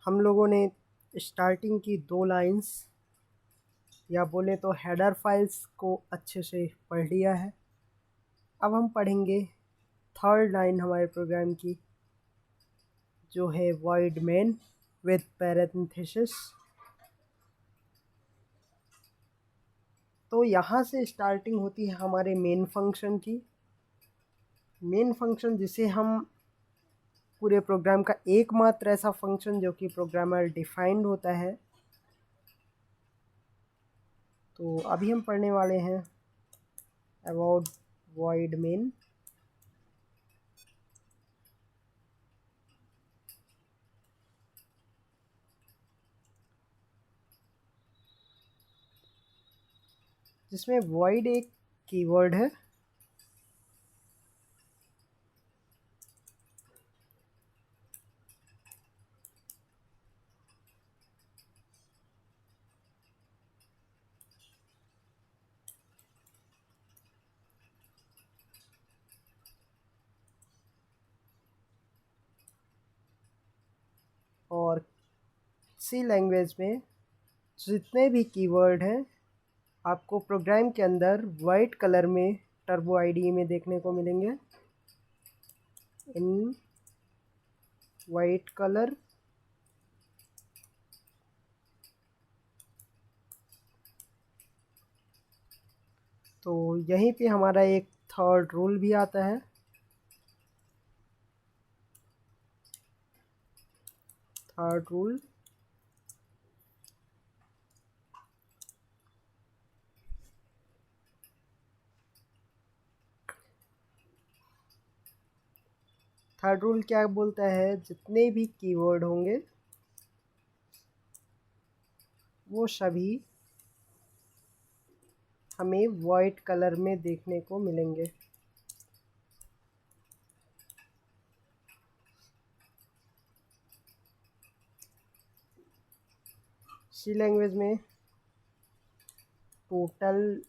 हम लोगों ने स्टार्टिंग की 2 लाइंस या बोले तो हेडर फाइल्स को अच्छे से पढ़ लिया है। अब हम पढ़ेंगे 3rd लाइन हमारे प्रोग्राम की, जो है void main with parenthesis। तो यहाँ से स्टार्टिंग होती है हमारे मेन फंक्शन की। मेन फंक्शन जिसे हम पूरे प्रोग्राम का एकमात्र ऐसा फंक्शन जो कि प्रोग्रामर डिफाइंड होता है। तो अभी हम पढ़ने वाले हैं अबाउट void main। जिसमें void एक कीवर्ड है और सी लैंग्वेज में जितने भी कीवर्ड हैं आपको प्रोग्राम के अंदर वाइट कलर में टर्बो आईडी में देखने को मिलेंगे, इन वाइट कलर। तो यहीं पे हमारा एक थर्ड रूल भी आता है। थर्ड रूल क्या बोलता है, जितने भी कीवर्ड होंगे वो सभी हमें वाइट कलर में देखने को मिलेंगे। सी लैंग्वेज में टोटल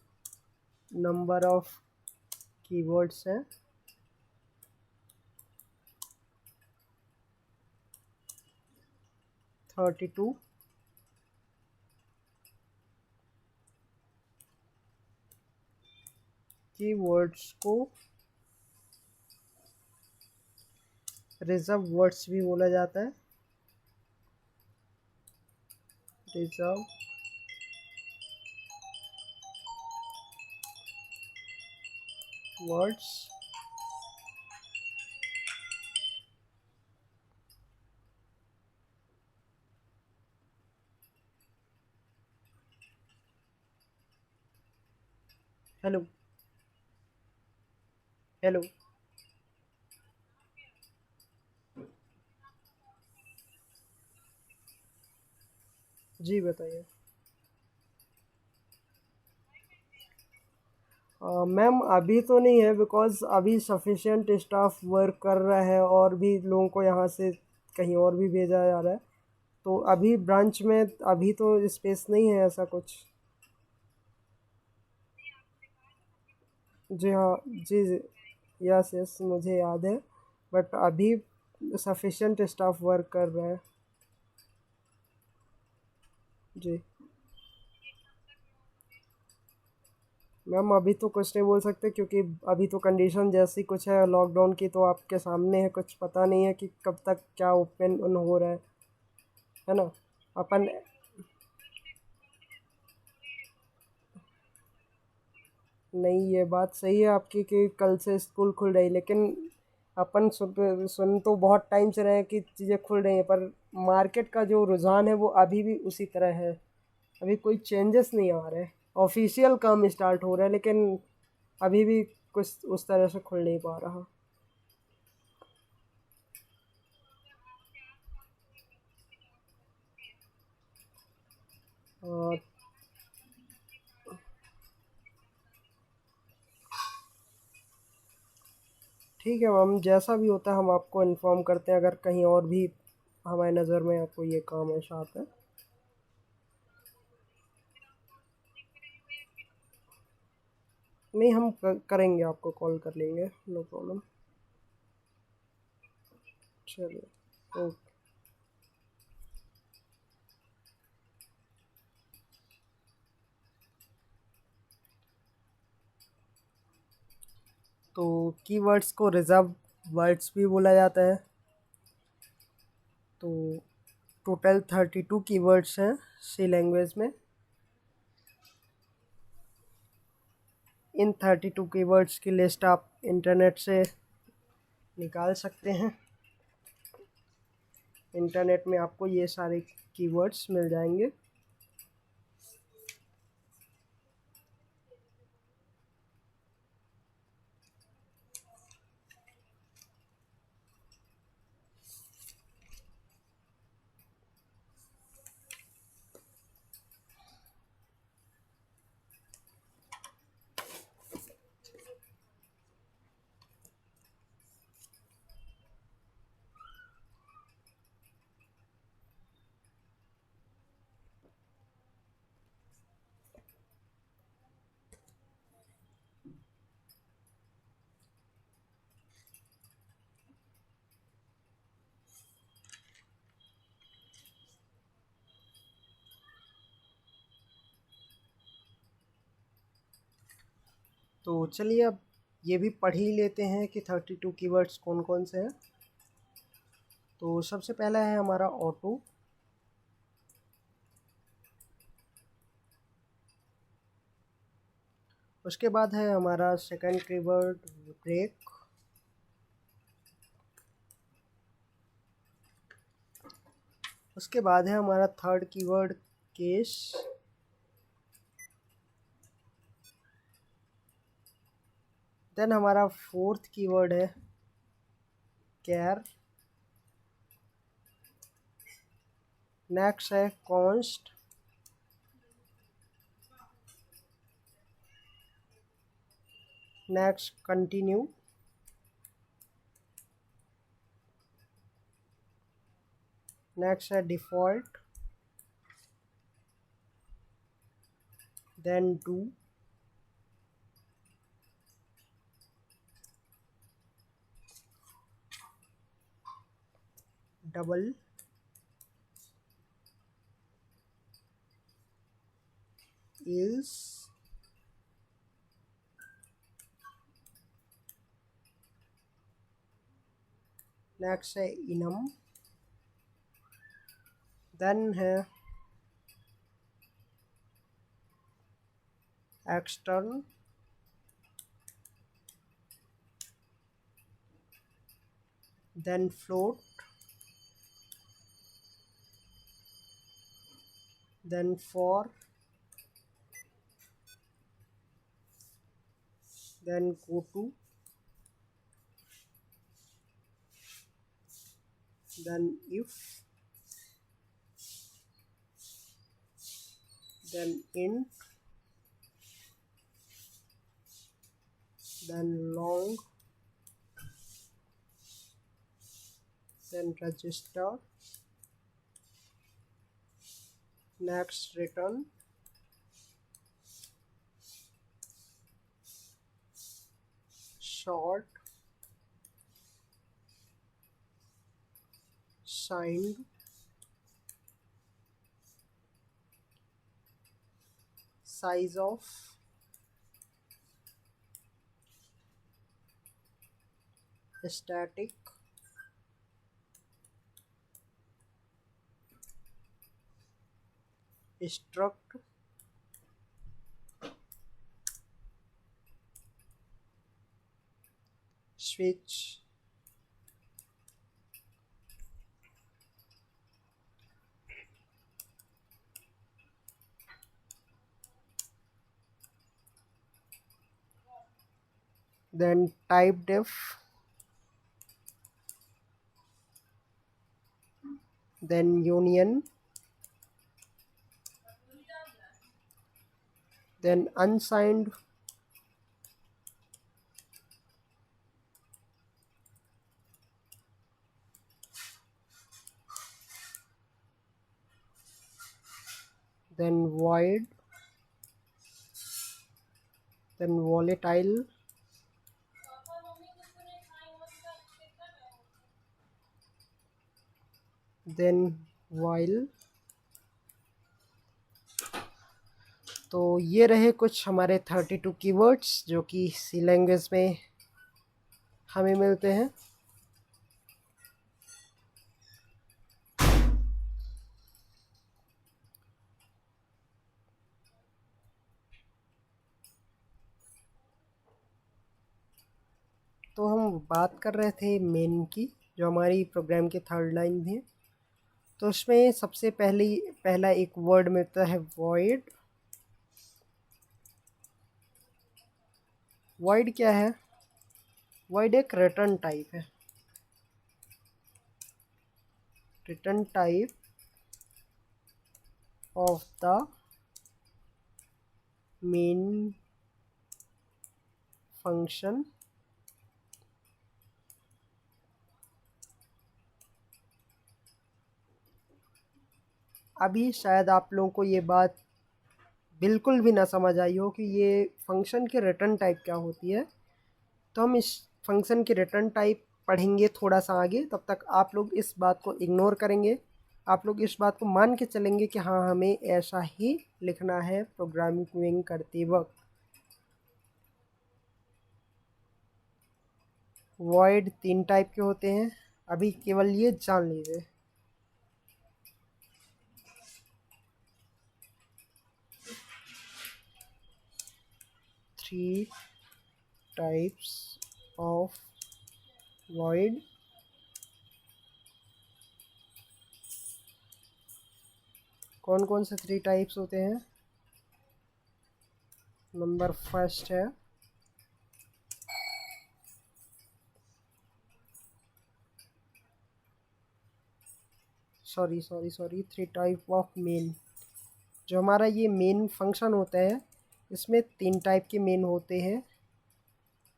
नंबर ऑफ कीवर्ड्स हैं 32। कीवर्ड्स को रिजर्व वर्ड्स भी बोला जाता है। Reserve words. Hello hello. जी बताइए। मैम अभी तो नहीं है, बिकॉज़ अभी सफिशिएंट स्टाफ वर्क कर रहा है और भी लोगों को यहाँ से कहीं और भी भेजा जा रहा है। तो अभी ब्रांच में अभी तो स्पेस नहीं है ऐसा कुछ। जी हाँ। जी जी। यस यस, मुझे याद है, बट अभी सफिशिएंट स्टाफ वर्क कर रहा है। जी मैम अभी तो कुछ नहीं बोल सकते, क्योंकि अभी तो कंडीशन जैसी कुछ है लॉकडाउन की, तो आपके सामने है, कुछ पता नहीं है कि कब तक क्या ओपन हो रहा है ना। अपन नहीं, ये बात सही है आपकी कि कल से स्कूल खुल रही, लेकिन अपन सुन तो बहुत टाइम से रहे हैं कि चीज़ें खुल रही हैं, पर मार्केट का जो रुझान है वो अभी भी उसी तरह है। अभी कोई चेंजेस नहीं आ रहे। ऑफिशियल काम स्टार्ट हो रहा है, लेकिन अभी भी कुछ उस तरह से खुल नहीं पा रहा। और ठीक है मैम, जैसा भी होता है हम आपको इन्फॉर्म करते हैं, अगर कहीं और भी हमारी नज़र में आपको ये काम ऐसा आता है। नहीं, हम करेंगे, आपको कॉल कर लेंगे, नो प्रॉब्लम। चलिए। ओके। तो कीवर्ड्स को रिजर्व वर्ड्स भी बोला जाता है। तो टोटल 32 कीवर्ड्स हैं सी लैंग्वेज में। इन 32 कीवर्ड्स की लिस्ट आप इंटरनेट से निकाल सकते हैं। इंटरनेट में आपको ये सारे कीवर्ड्स मिल जाएंगे। तो चलिए अब ये भी पढ़ ही लेते हैं कि 32 कीवर्ड्स कौन कौन से हैं। तो सबसे पहला है हमारा ऑटो। उसके बाद है हमारा सेकंड कीवर्ड ब्रेक। उसके बाद है हमारा थर्ड कीवर्ड केस। देन हमारा फोर्थ कीवर्ड है केयर। नेक्स्ट है कॉन्स्ट। Next continue. नेक्स्ट है default. Then do. Double. Is. Next है इनम। देन है extern. Then float. Then for. Then go to. Then if. Then int। then long। then register। next return। short। signed। size of। static। struct। switch। then typedef। then union। then unsigned। then void। then volatile। then while। तो ये रहे कुछ हमारे 32 keywords जो कि सी language में हमें मिलते हैं। तो हम बात कर रहे थे मेन की, जो हमारी प्रोग्राम की थर्ड लाइन थी। तो उसमें सबसे पहला एक वर्ड मिलता है वॉइड। वॉइड क्या है? वॉइड एक रिटर्न टाइप है। Return type of the main function अभी शायद आप लोगों को ये बात बिल्कुल भी ना समझ आई हो कि ये फंक्शन की रिटर्न टाइप क्या होती है। तो हम इस फंक्शन की रिटर्न टाइप पढ़ेंगे थोड़ा सा आगे। तब तक आप लोग इस बात को इग्नोर करेंगे। आप लोग इस बात को मान के चलेंगे कि हाँ, हमें ऐसा ही लिखना है प्रोग्रामिंग करते वक्त। वॉइड 3 टाइप के होते हैं, अभी केवल ये जान लीजिए। Three types of void. कौन कौन से 3 टाइप्स होते हैं? नंबर फर्स्ट है सॉरी 3 टाइप ऑफ मेन। जो हमारा ये मेन फंक्शन होता है, इसमें 3 टाइप के मेन होते हैं।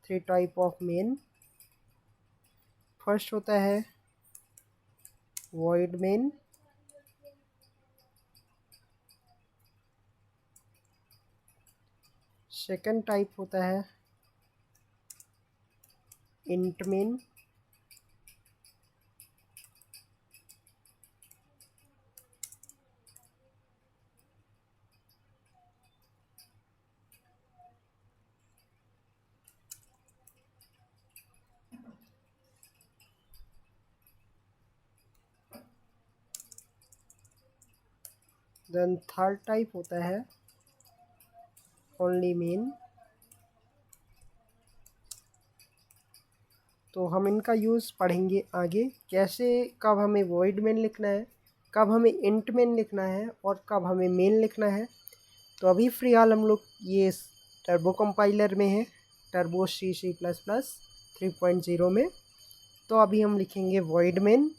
3 टाइप ऑफ मेन। फर्स्ट होता है वॉइड मेन। सेकंड टाइप होता है int main. Then third type होता है ओनली मेन। तो हम इनका यूज़ पढ़ेंगे आगे, कैसे कब हमें वॉइड मेन लिखना है, कब हमें इंट मेन लिखना है और कब हमें मेन लिखना है। तो अभी फ़िलहाल हम लोग ये टर्बो कंपाइलर में है, टर्बो C++ 3.0 में। तो अभी हम लिखेंगे वॉइड मेन।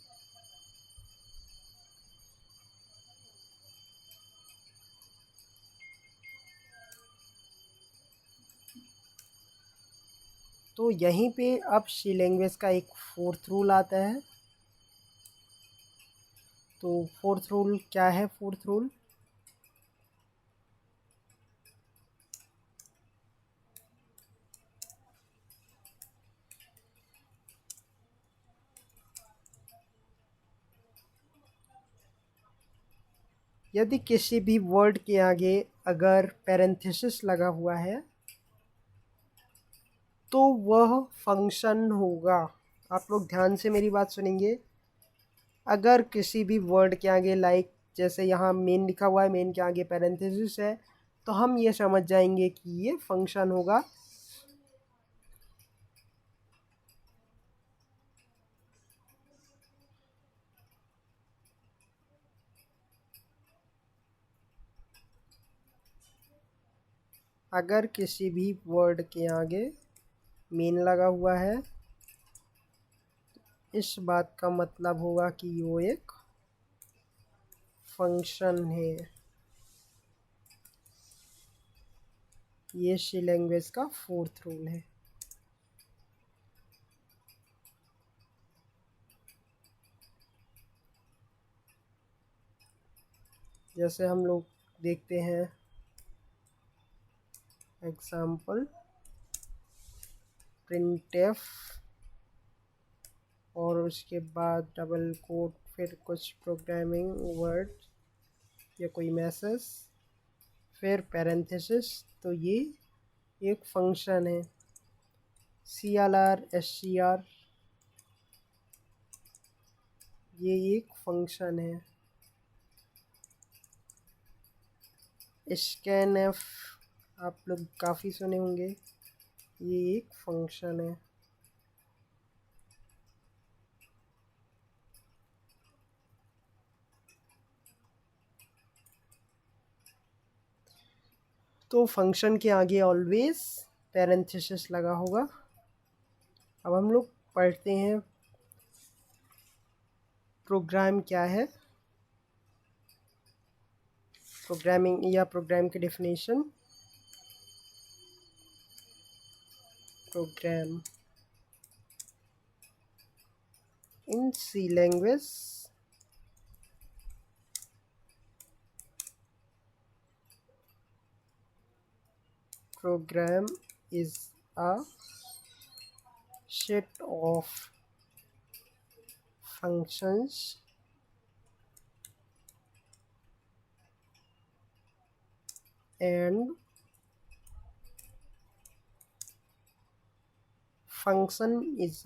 तो यहीं पे अब सी लैंग्वेज का एक फोर्थ रूल आता है। तो फोर्थ रूल क्या है? फोर्थ रूल, यदि किसी भी वर्ड के आगे अगर पैरेंथेसिस लगा हुआ है तो वह फंक्शन होगा। आप लोग ध्यान से मेरी बात सुनेंगे। अगर किसी भी वर्ड के आगे, लाइक जैसे यहाँ मेन लिखा हुआ है, मेन के आगे पैरेंथेसिस है, तो हम ये समझ जाएंगे कि ये फंक्शन होगा। अगर किसी भी वर्ड के आगे मेन लगा हुआ है, इस बात का मतलब होगा कि वो एक फंक्शन है। ये सी लैंग्वेज का फोर्थ रूल है। जैसे हम लोग देखते हैं एग्जाम्पल printf और उसके बाद डबल कोट, फिर कुछ प्रोग्रामिंग वर्ड या कोई मैसेज, फिर पैरेंथेसिस। तो ये एक फंक्शन है। CLR SCR ये एक फंक्शन है। ScanF आप लोग काफ़ी सुने होंगे, ये एक फंक्शन है। तो फंक्शन के आगे ऑलवेज पैरेंथेसिस लगा होगा। अब हम लोग पढ़ते हैं प्रोग्राम क्या है, प्रोग्रामिंग या प्रोग्राम की definition. Program in C language program is a set of functions and function is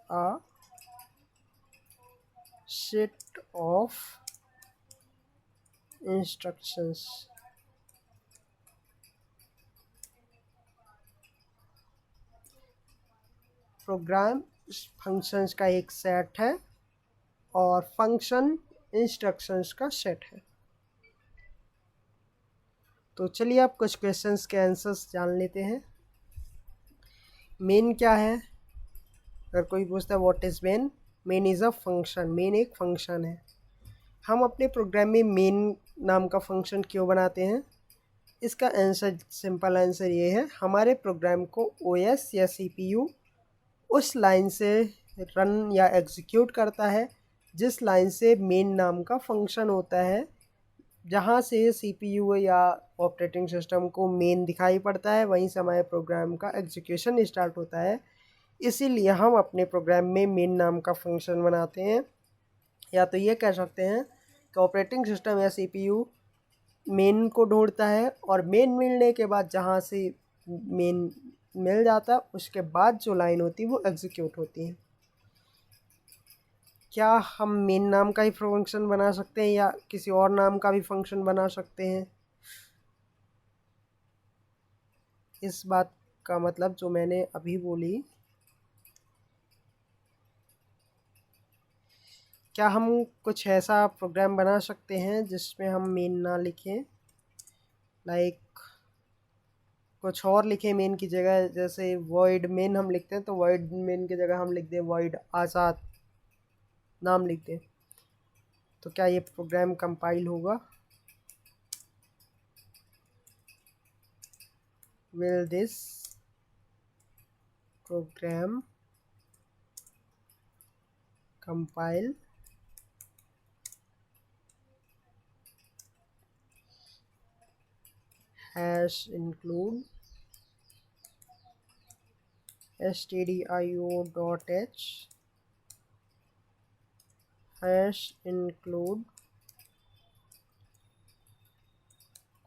a set of instructions। Program functions का एक सेट है और फंक्शन इंस्ट्रक्शंस का सेट है। तो चलिए आप कुछ क्वेश्चंस के आंसर्स जान लेते हैं। मेन क्या है? अगर कोई पूछता है what is main, main is a function. Main एक फंक्शन है। हम अपने प्रोग्राम में मेन नाम का फंक्शन क्यों बनाते हैं? इसका आंसर, सिंपल आंसर ये है, हमारे प्रोग्राम को OS या CPU उस लाइन से रन या एग्जीक्यूट करता है जिस लाइन से मेन नाम का फंक्शन होता है, जहाँ से CPU या ऑपरेटिंग सिस्टम को मेन दिखाई पड़ता है, वहीं से हमारे प्रोग्राम का एग्जीक्यूशन स्टार्ट होता है। इसीलिए हम अपने प्रोग्राम में मेन नाम का फंक्शन बनाते हैं। या तो ये कह सकते हैं कि ऑपरेटिंग सिस्टम या CPU मेन को ढूंढता है और मेन मिलने के बाद जहाँ से मेन मिल जाता है उसके बाद जो लाइन होती है वो एग्जीक्यूट होती है। क्या हम मेन नाम का ही फंक्शन बना सकते हैं या किसी और नाम का भी फंक्शन बना सकते हैं? इस बात का मतलब जो मैंने अभी बोली, क्या हम कुछ ऐसा प्रोग्राम बना सकते हैं जिसमें हम मेन ना लिखें, लाइक कुछ और लिखें मेन की जगह? जैसे वॉइड मेन हम लिखते हैं तो वॉइड मेन की जगह हम लिख दें वॉइड आज़ाद नाम लिख दें, तो क्या ये प्रोग्राम कंपाइल होगा? Will this program compile? Hash include stdio.h, hash include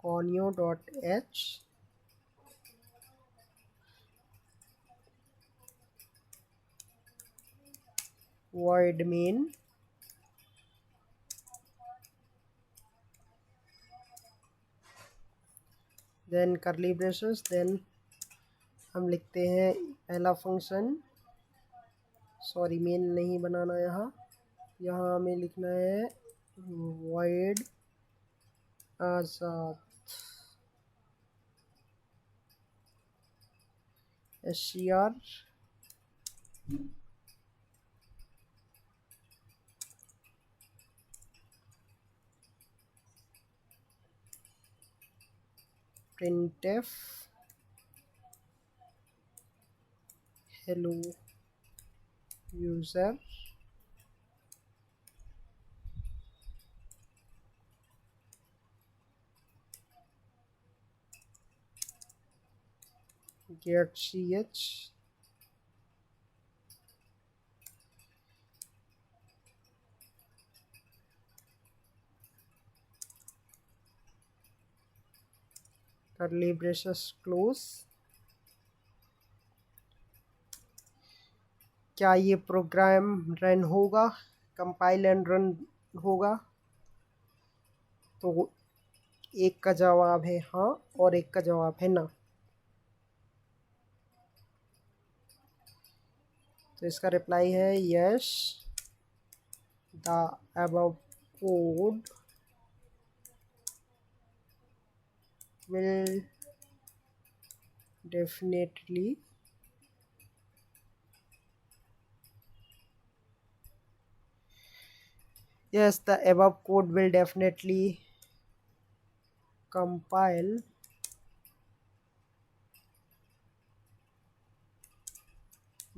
conio.h, void main, then curly braces, then हम लिखते हैं पहला फंक्शन, सॉरी मेन नहीं बनाना, यहाँ हमें लिखना है void आज़ाद SCR printf hello user get ch करली ब्रेसेस क्लोज। क्या ये प्रोग्राम रन होगा, कंपाइल एंड रन होगा? तो एक का जवाब है हाँ और एक का जवाब है ना। तो इसका रिप्लाई है yes, the above code will definitely yes, the above code will definitely compile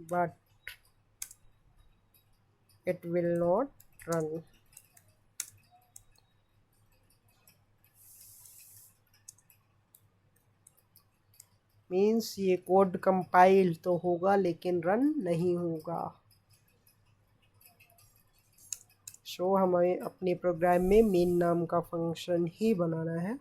but it will not run। Means ये कोड कंपाइल तो होगा लेकिन रन नहीं होगा। हमें अपने प्रोग्राम में मेन नाम का फंक्शन ही बनाना है।